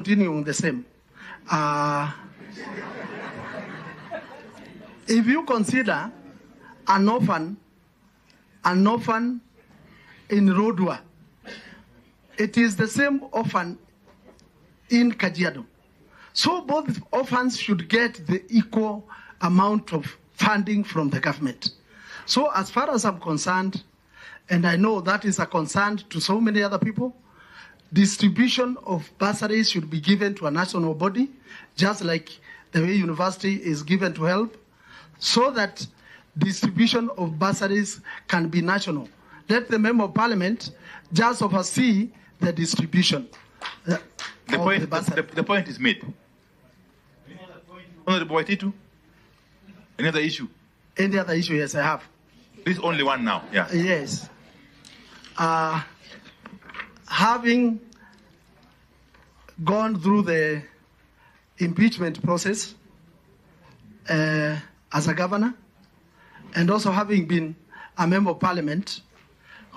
Continuing the same. If you consider an orphan in Rodwa, it is the same orphan in Kajiado. So both orphans should get the equal amount of funding from the government. So as far as I'm concerned, and I know that is a concern to so many other people, distribution of bursaries should be given to a national body, just like the way university is given to help, so that distribution of bursaries can be national. Let the member of parliament just oversee the distribution. The point is made. Honorable Waititu, any other issue? Any other issue? Yes, I have. This is only one now. Yeah. Yes. Having gone through the impeachment process as a governor, and also having been a member of parliament,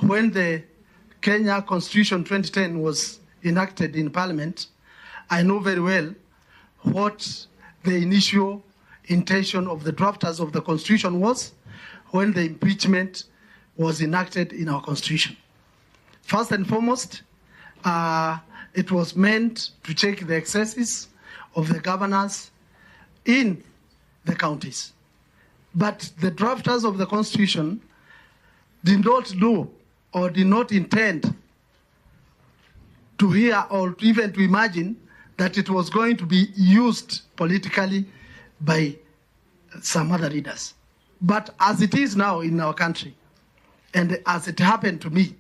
when the Kenya Constitution 2010 was enacted in parliament, I know very well what the initial intention of the drafters of the constitution was when the impeachment was enacted in our constitution. First and foremost, it was meant to check the excesses of the governors in the counties. But the drafters of the constitution did not know or did not intend to hear or even to imagine that it was going to be used politically by some other leaders. But as it is now in our country, and as it happened to me,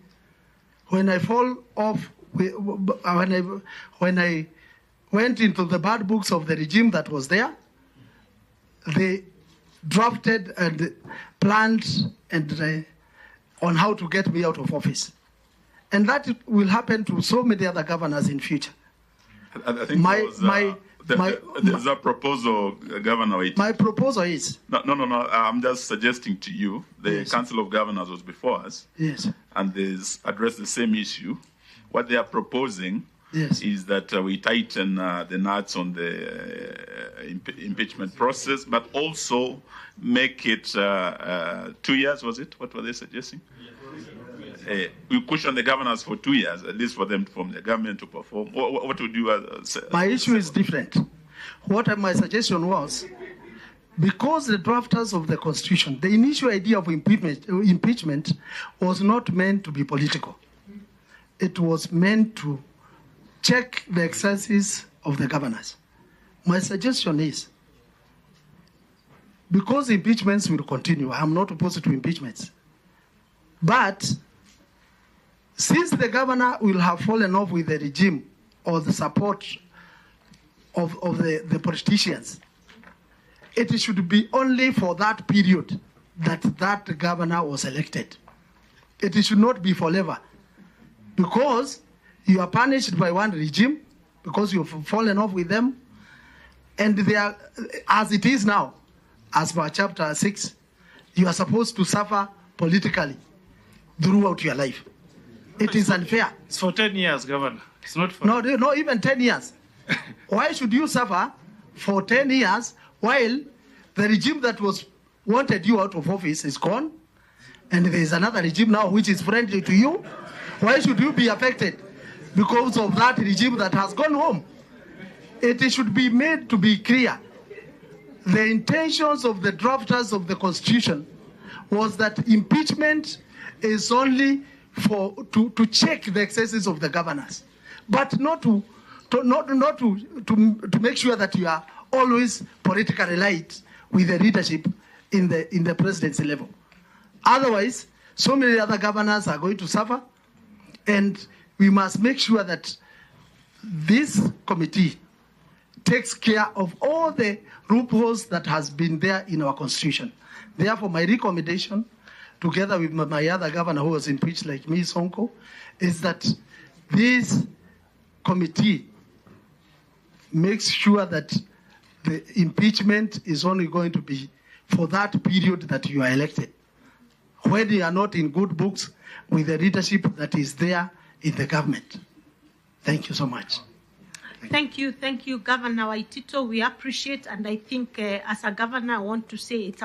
when I fall off, when I went into the bad books of the regime that was there, they drafted and planned and on how to get me out of office. And that will happen to so many other governors in future. I think there's a proposal, Governor Waititu. My proposal is... No. I'm just suggesting to you, the Council of Governors was before us. Yes. And they addressed the same issue. What they are proposing is that we tighten the nuts on the impeachment process, but also make it 2 years, was it? What were they suggesting? We push on the governors for 2 years, at least for them from the government to perform. What would you say? My issue is different. What my suggestion was, because the drafters of the constitution, the initial idea of impeachment was not meant to be political. It was meant to check the excesses of the governors. My suggestion is, because impeachments will continue, I'm not opposed to impeachments, but since the governor will have fallen off with the regime or the support of the politicians, it should be only for that period that governor was elected. It should not be forever, because you are punished by one regime because you've fallen off with them, and they are, as it is now, as per chapter 6, you are supposed to suffer politically throughout your life. It is unfair. It's for 10 years, Governor. It's not for... No, even 10 years. Why should you suffer for 10 years while the regime that was wanted you out of office is gone, and there is another regime now which is friendly to you? Why should you be affected because of that regime that has gone home? It should be made to be clear. The intentions of the drafters of the Constitution was that impeachment is only to check the excesses of the governors, but not to make sure that you are always politically right with the leadership in the presidency level. Otherwise, so many other governors are going to suffer, and we must make sure that this committee takes care of all the loopholes that has been there in our constitution. Therefore, my recommendation, together with my other governor who was impeached like me, Sonko, is that this committee makes sure that the impeachment is only going to be for that period that you are elected, when you are not in good books with the leadership that is there in the government. Thank you so much. Thank you, Governor Waititu. We appreciate, and I think as a governor, I want to say it's